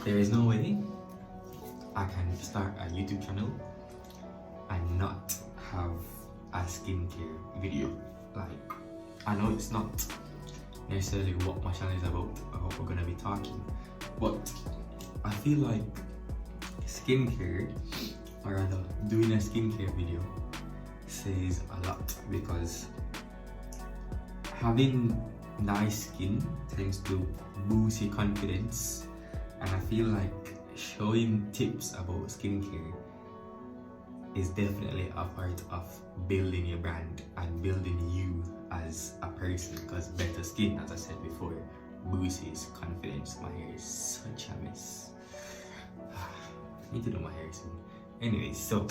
There is no way I can start a YouTube channel and not have a skincare video. Like, I know it's not necessarily what my channel is about or what we're gonna be talking, but I feel like skincare, or rather doing a skincare video, says a lot, because having nice skin tends to boost your confidence, and I feel like showing tips about skincare is definitely a part of building your brand and building you as a person, because better skin, as I said before, boosts confidence. My hair is such a mess. I need to do my hair soon. Anyways, so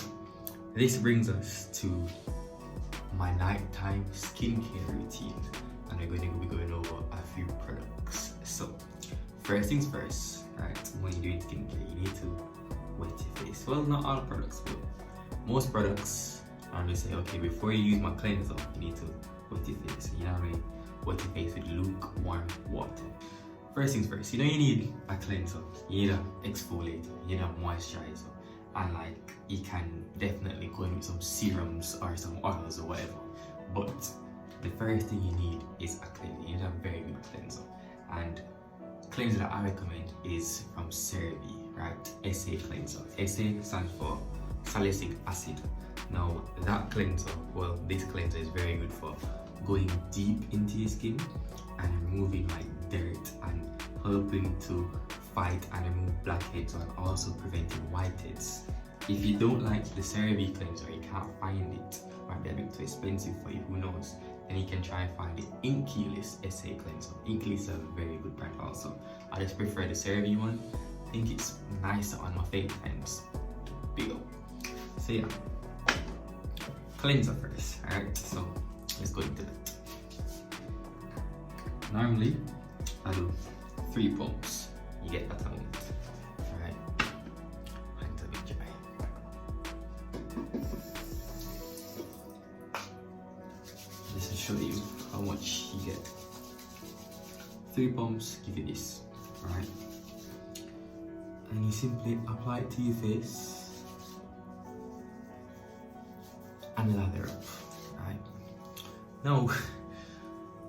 this brings us to my nighttime skincare routine, and we're going to be going over a few products. So first things first, right? When you're doing skincare, you need to wet your face. Well, not all products, but most products, I'm gonna say, okay, before you use my cleanser, you need to wet your face. You know what I mean? Wet your face with lukewarm water. First things first, you need a cleanser, you need an exfoliator, you need a moisturizer, and like, you can definitely go in with some serums or some oils or whatever. But the first thing you need is a cleanser. You need a very good cleanser. And cleanser that I recommend is from Cerave, right? SA cleanser. SA stands for salicylic acid. Now that cleanser, well, this cleanser is very good for going deep into your skin and removing like dirt and helping to fight and remove blackheads, and also preventing whiteheads. If you don't like the Cerave cleanser, you can't find it, might be a bit too expensive for you, who knows, then you can try and find the Inkless SA cleanser. Inkless is a very good brand also. I just prefer the Cerave one. I think it's nicer on my face and it's bigger. So yeah, cleanser first, alright? So let's go into that. Normally, I do 3 pumps. You get that amount, alright? Until it dry. This will show you how much you get. 3 pumps, give you this, alright? And you simply apply it to your face and lather up, right? Now,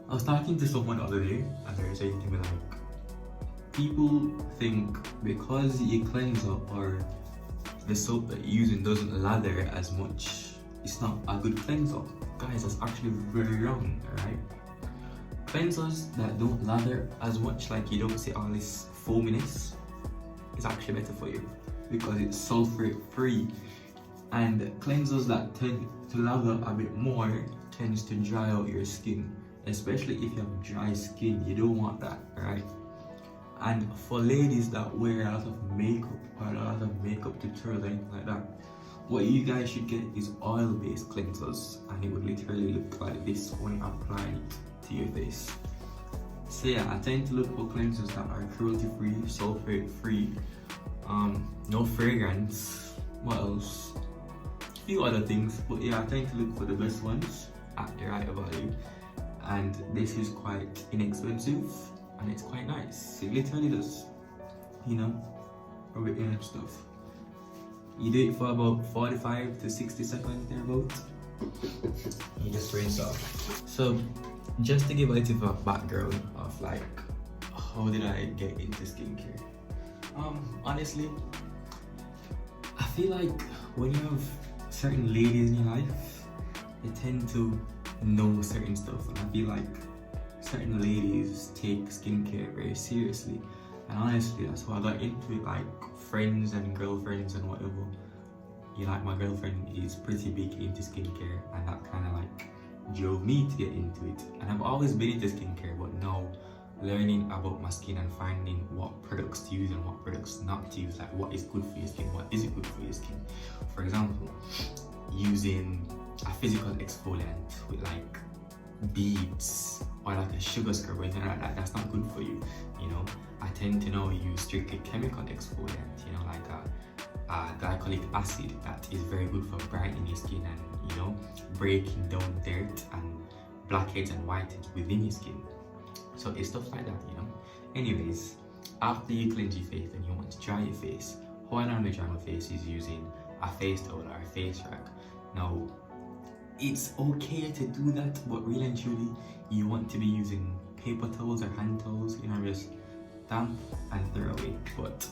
I was talking to someone the other day, and they were saying to me like, people think because your cleanser or the soap that you're using doesn't lather as much, it's not a good cleanser. Guys, that's actually very wrong, right? Cleansers that don't lather as much, like you don't see all this foaminess, is actually better for you because it's sulfate free. And cleansers that tend to lather a bit more tends to dry out your skin, especially if you have dry skin. You don't want that, right? And for ladies that wear a lot of makeup or a lot of makeup tutorials or anything like that, what you guys should get is oil-based cleansers, and it would literally look like this when you apply it to your face. So yeah, I tend to look for cleansers that are cruelty-free, sulfate-free, no fragrance. What else? A few other things, but yeah, I tend to look for the best ones at the right value. And this is quite inexpensive and it's quite nice. It literally does, rub it in and stuff. You do it for about 45 to 60 seconds thereabout. You just rinse off. So just to give a little bit of a background of like, how did I get into skincare? Honestly, I feel like when you have certain ladies in your life, they tend to know certain stuff, and I feel like certain ladies take skincare very seriously, and honestly that's why I got into it. Like friends and girlfriends and whatever, my girlfriend is pretty big into skincare, and that kind of like drove me to get into it. And I've always been into skincare, but now learning about my skin and finding what products to use and what products not to use, like what is good for your skin, what isn't good for your skin. For example, using a physical exfoliant with like beads or like a sugar scrub or anything like that, that's not good for you. I tend to now use strictly chemical exfoliant, like a glycolic acid that is very good for brightening your skin and breaking down dirt and blackheads and whiteheads within your skin. So it's stuff like that, Anyways, after you cleanse your face and you want to dry your face, how I normally dry my face is using a face towel or a face rag. Now, it's okay to do that, but really and truly, you want to be using paper towels or hand towels, you know, just damp and throw away. But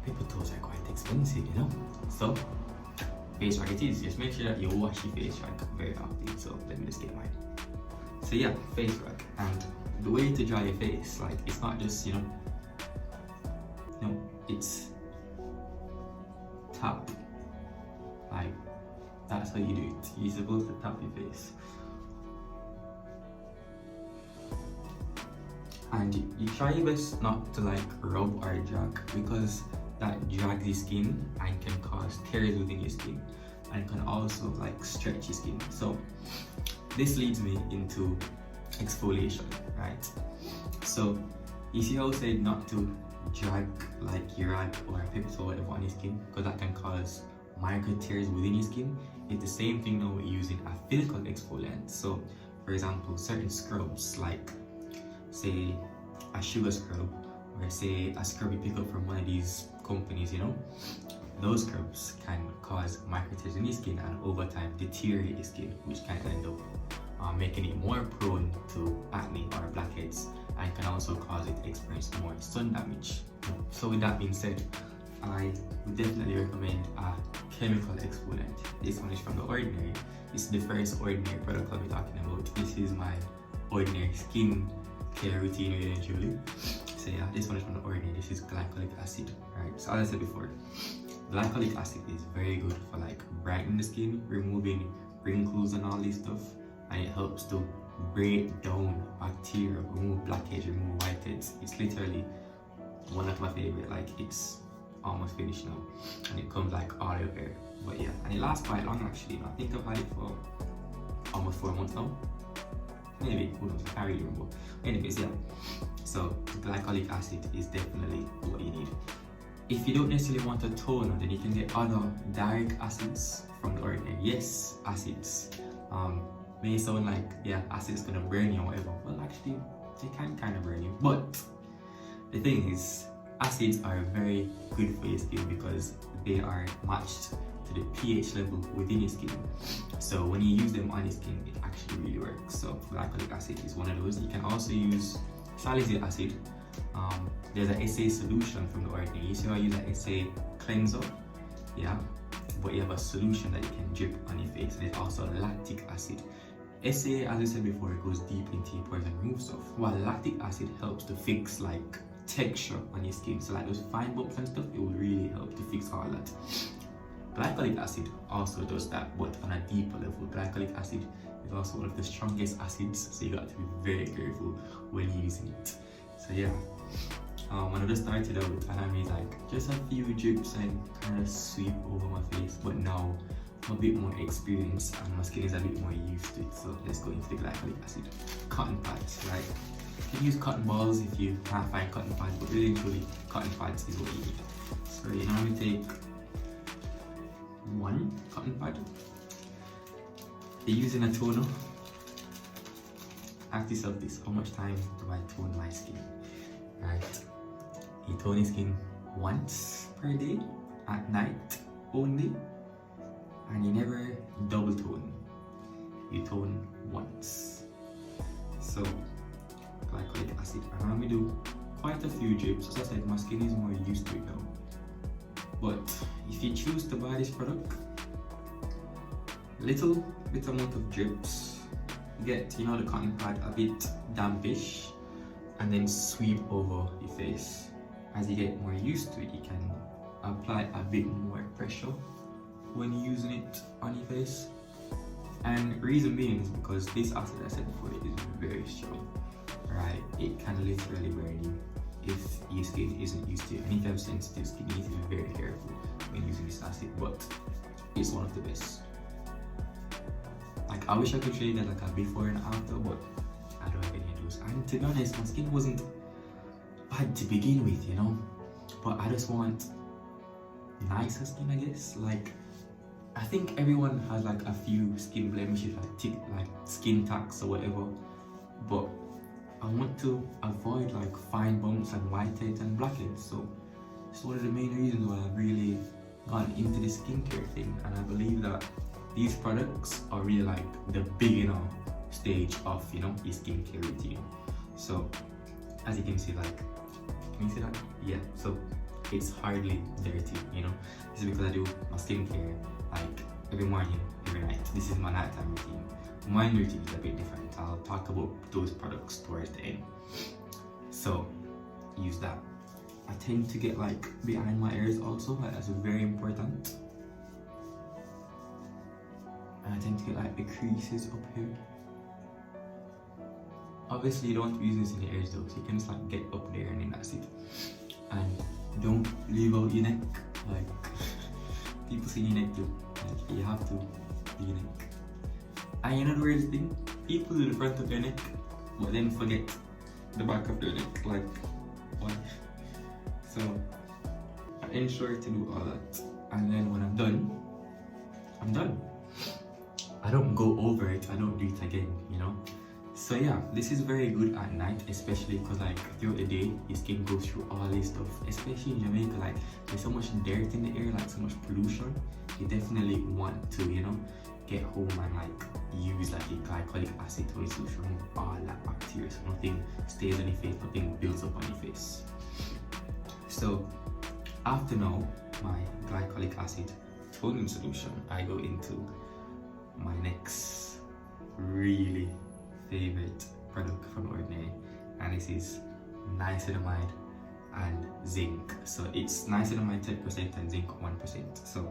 paper towels are quite expensive, you know. So, face rag it is. Just make sure that you wash your face rag very often. So, let me just get mine. So yeah, face rag. And the way to dry your face, like, it's not just, you know, no, it's tap. Like, that's how you do it. You're supposed to tap your face. And you try your best not to like rub or drag, because that drags your skin and can cause tears within your skin and can also like stretch your skin. So this leads me into exfoliation, right? So you see how I said not to drag like your rag or a paper towel or whatever on your skin, because that can cause micro tears within your skin. It's the same thing now with using a physical exfoliant. So for example, certain scrubs, like say a sugar scrub, or say a scrub you pick up from one of these companies, you know, those scrubs can cause micro tears in your skin and over time deteriorate your skin, which can end up making it more prone to acne or blackheads, and can also cause it to experience more sun damage. So with that being said, I would definitely recommend a chemical exfoliant. This one is from the Ordinary. This is the first Ordinary product I'll be talking about. This is my Ordinary skin care routine really and truly. So yeah, this one is from the Ordinary. This is glycolic acid, right? So as I said before, glycolic acid is very good for like brightening the skin, removing wrinkles and all this stuff, and it helps to break down bacteria, remove blackheads, remove whiteheads. It's literally one of my favorite. Like, it's almost finished now, and it comes like all over. But yeah, and it lasts quite long actually. I think I've had it for almost 4 months now. Maybe, who knows, I can't really remember. Anyways, yeah, so glycolic acid is definitely what you need. If you don't necessarily want a toner, then you can get other direct acids from the Ordinary. Yes, acids. May sound like, yeah, acid's gonna burn you or whatever. Well, actually, they can kind of burn you. But the thing is, acids are very good for your skin because they are matched to the pH level within your skin. So when you use them on your skin, it actually really works. So glycolic acid is one of those. You can also use salicylic acid. There's an SA solution from the Ordinary. So I use an SA cleanser, yeah, but you have a solution that you can drip on your face. There's also lactic acid. SA, as I said before, it goes deep into your pores and removes stuff, while lactic acid helps to fix like texture on your skin. So like those fine bumps and stuff, it will really help to fix all that. Glycolic acid also does that, but on a deeper level. Glycolic acid is also one of the strongest acids, so you got to be very careful when using it. So yeah, when I just started out, and I made like just a few drips and kind of sweep over my face, but now I'm a bit more experienced and my skin is a bit more used to it. So let's go into the glycolic acid. Cotton pads, right? You can use cotton balls if you can't find cotton pads, but really truly cotton pads is what you need. So you normally take one cotton pad. You're using a toner. Ask yourself this: how much time do I tone my skin? Right? You tone your skin once per day at night only, and you never double tone. You tone once. So glycolic acid, I normally do quite a few drips. As I said, my skin is more used to it now. But if you choose to buy this product, little bit amount of drips, get, you know, the cotton pad a bit dampish, and then sweep over your face. As you get more used to it, you can apply a bit more pressure when using it on your face. And reason being is because this acid, I said before, is very strong, right? It can literally burn you if your skin isn't used to it. And if you have sensitive skin, you need to be very careful when using this acid, but it's one of the best. Like, I wish I could show you guys like a before and after, but I don't have any of those. And to be honest, my skin wasn't bad to begin with, you know, but I just want nicer skin, I guess. Like, I think everyone has like a few skin blemishes, like skin tags or whatever, but I want to avoid like fine bumps and whiteheads and blackheads. So it's one of the main reasons why I've really gone into the skincare thing, and I believe that these products are really like the beginner stage of, you know, your skincare routine. So as you can see, like, can you see that? Yeah, so it's hardly dirty, you know. This is because I do my skincare like every morning, every night. This is my nighttime routine. My routine is a bit different. I'll talk about those products towards the end. So use that. I tend to get like behind my ears also, like that's very important. And I tend to get like the creases up here. Obviously you don't want to use this in your ears though, so you can just like get up there and then that's it. And don't leave out your neck. Like people see your neck too. Like you have to do your neck. And you know the weirdest thing? People do the front of their neck, but then forget the back of their neck. Like, why? So, I ensure to do all that. And then when I'm done, I'm done. I don't go over it, I don't do it again, you know? So yeah, this is very good at night, especially because like throughout the day, your skin goes through all this stuff. Especially in Jamaica, like there's so much dirt in the air, like so much pollution. You definitely want to, you know, get home and like use like a glycolic acid to remove all that bacteria, so nothing stays on your face, nothing builds up on your face. So after now my glycolic acid toning solution, I go into my next really favorite product from Ordinary, and this is niacinamide and zinc. So it's niacinamide 10% and zinc 1%. So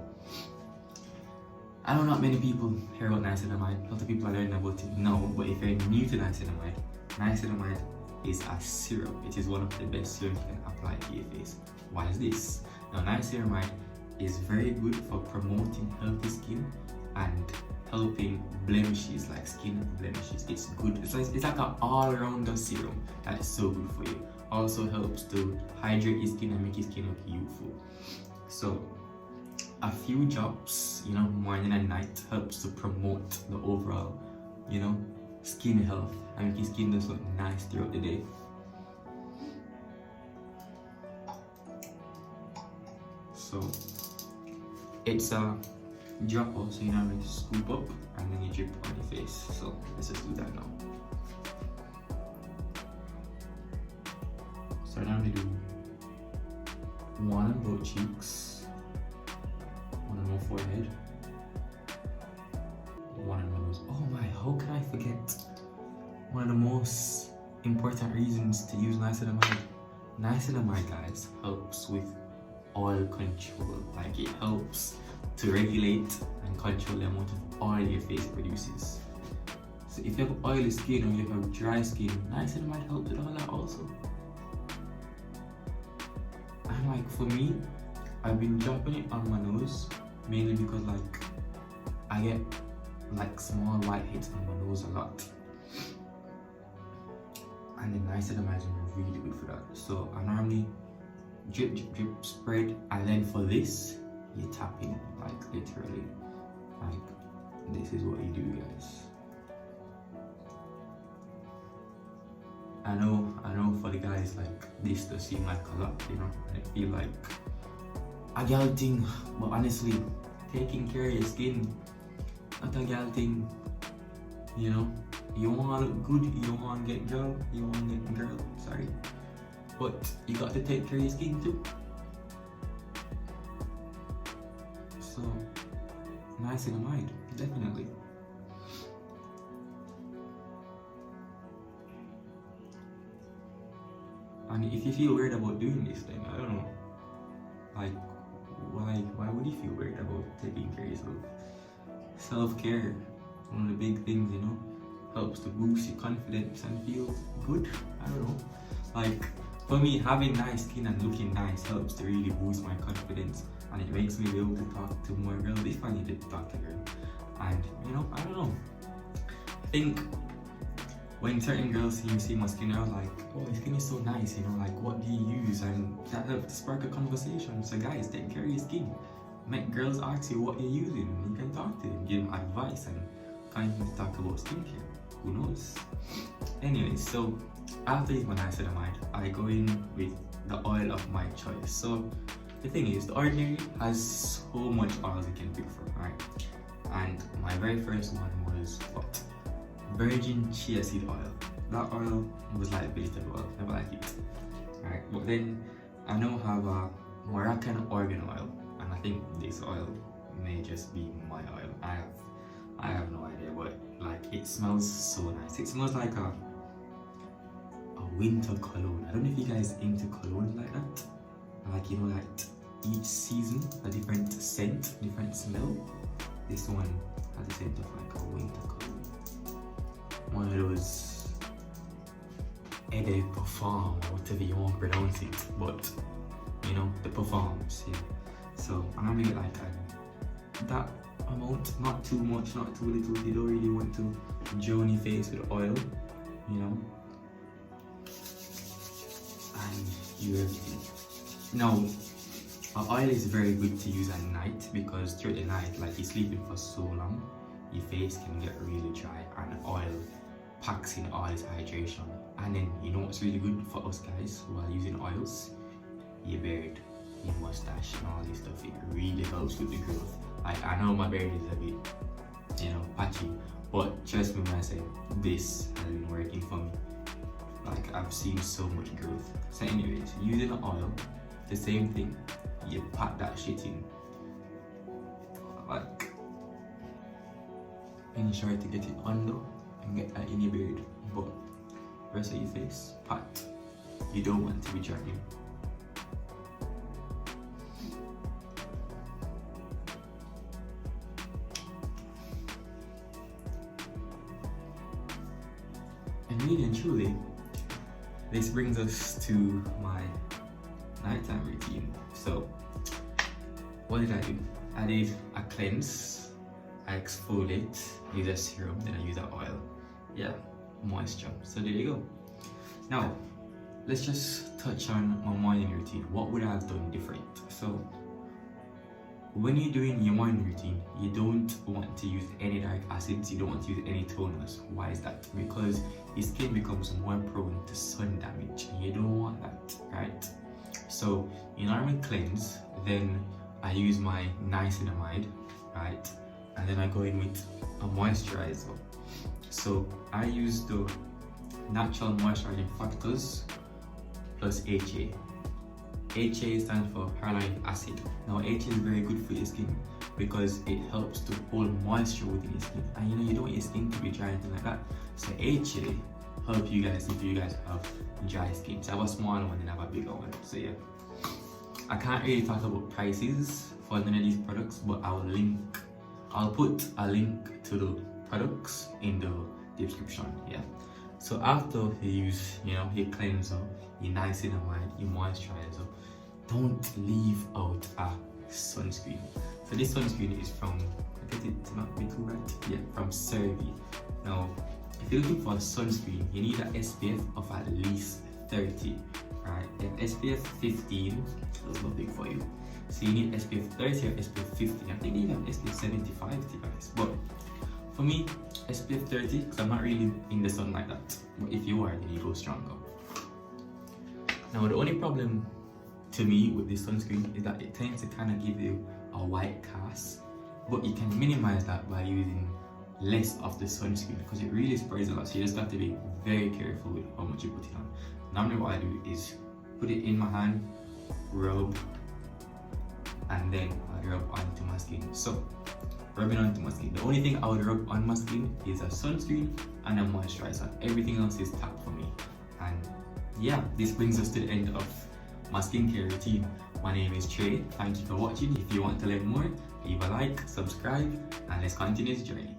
I know not many people hear about niacinamide. A lot of people are learning about it now, but if you're new to niacinamide, niacinamide is a serum. It is one of the best serums you can apply to your face. Why is this? Now niacinamide is very good for promoting healthy skin and helping blemishes, like skin blemishes. It's good. It's like an all-rounder serum that is so good for you. Also helps to hydrate your skin and make your skin look youthful. So a few drops, you know, morning and night helps to promote the overall, you know, skin health and make your skin just look nice throughout the day. So it's a drop also, you know, you scoop up and then you drip on your face. So let's just do that now. So now we do one on both cheeks, one on my forehead, one on my nose. Oh my, how can I forget one of the most important reasons to use niacinamide? Niacinamide, guys, helps with oil control. Like it helps to regulate and control the amount of oil your face produces. So if you have oily skin or you have dry skin, niacinamide helps with all that also. And like for me, I've been dropping it on my nose mainly because like I get like small whiteheads on my nose a lot. And the niacinamide is really good for that. So I normally drip, drip, drip, spread, and then for this, you tap in, like literally. Like this is what you do, guys. I know for the guys, like this does seem like a lot, you know, and I feel like a girl thing, but honestly, taking care of your skin, not a girl thing, you know. You want to look good, you want to get girl, sorry, but you got to take care of your skin too. So niacinamide, definitely. And if you feel weird about doing this, then I don't know, like why would you feel weird about taking care of yourself? Self-care, one of the big things, you know, helps to boost your confidence and feel good. I don't know, like for me, having nice skin and looking nice helps to really boost my confidence, and it makes me be able to talk to more girls if I need to talk to girls. And you know, I don't know, I think when certain girls see my skin, they're like, oh, your skin is so nice, you know, like what do you use? And that helps spark a conversation. So guys, take care of your skin. Make girls ask you what you're using. You can talk to them, give them advice, and kind of talk about skincare. who knows? Anyway, so after using my niacinamide, I go in with the oil of my choice. So the thing is, the Ordinary has so much oils you can pick from, right? And my very first one was what? Virgin chia seed oil. That oil was like vegetable oil, never like it. Right, but then I now have a Moroccan organ oil, and I think this oil may just be my oil. I have no idea, but like it smells so nice. It smells like a winter cologne. I don't know if you guys into cologne like that. Like, you know, like each season a different scent, different smell. This one has a scent of like a winter cologne. One of those eau de parfum, or whatever you want to pronounce it, but you know, the performs, yeah. So I'm gonna get like that amount, not too much, not too little. You don't really want to drown your face with oil, you know. And you everything. Now, oil is very good to use at night because through the night, like you're sleeping for so long, your face can get really dry, and oil packs in all this hydration. And then you know what's really good for us guys who are using oils? Your beard, your mustache, and all this stuff. It really helps with the growth. I know my beard is a bit, you know, patchy, but trust me when I say this has been working for me. Like, I've seen so much growth. So anyways, using the oil, the same thing. You pat that shit in, like, and you try to get it under and get that in your beard, but rest of your face, pat. You don't want to be drying. And really and truly, this brings us to my nighttime routine. So, what did I do? I did a cleanse, I exfoliate, use a serum, then I use an oil. Yeah, moisture. So there you go. Now, let's just touch on my morning routine. What would I have done different? So, when you're doing your morning routine, you don't want to use any dark acids, you don't want to use any toners. Why is that? Because your skin becomes more prone to sun damage, and you don't want that, right? So, you normally cleanse, then I use my niacinamide, right? And then I go in with a moisturizer. So, I use the natural moisturizing factors plus HA. HA stands for hyaluronic acid. Now, HA is very good for your skin because it helps to hold moisture within your skin. And you know, you don't want your skin to be dry or anything like that. So HA help you guys if you guys have dry skin. So I have a small one and I have a bigger one. So yeah, I can't really talk about prices for none of these products, but I'll put a link to the products in the description. Yeah. So after you use, you know, your cleanser, your niacinamide, your moisturizer, don't leave out a sunscreen. So this sunscreen is from, I get it to not be too right, yeah, from Cerave. Now, if you're looking for a sunscreen, you need an SPF of at least 30, right? If SPF 15 does nothing for you. So you need SPF 30 or SPF 50. I think you have SPF 75 to be honest. But for me, SPF 30, because I'm not really in the sun like that. But if you are, then you go stronger. Now, the only problem to me with this sunscreen is that it tends to kind of give you a white cast, but you can minimize that by using less of the sunscreen because it really sprays a lot. So you just have to be very careful with how much you put it on. Normally what I do is put it in my hand, rub, and then I rub onto my skin. So, rubbing onto my skin. The only thing I would rub on my skin is a sunscreen and a moisturizer. Everything else is tapped for me. And yeah, this brings us to the end of my skincare routine. My name is Trey. Thank you for watching. If you want to learn more, leave a like, subscribe, and let's continue this journey.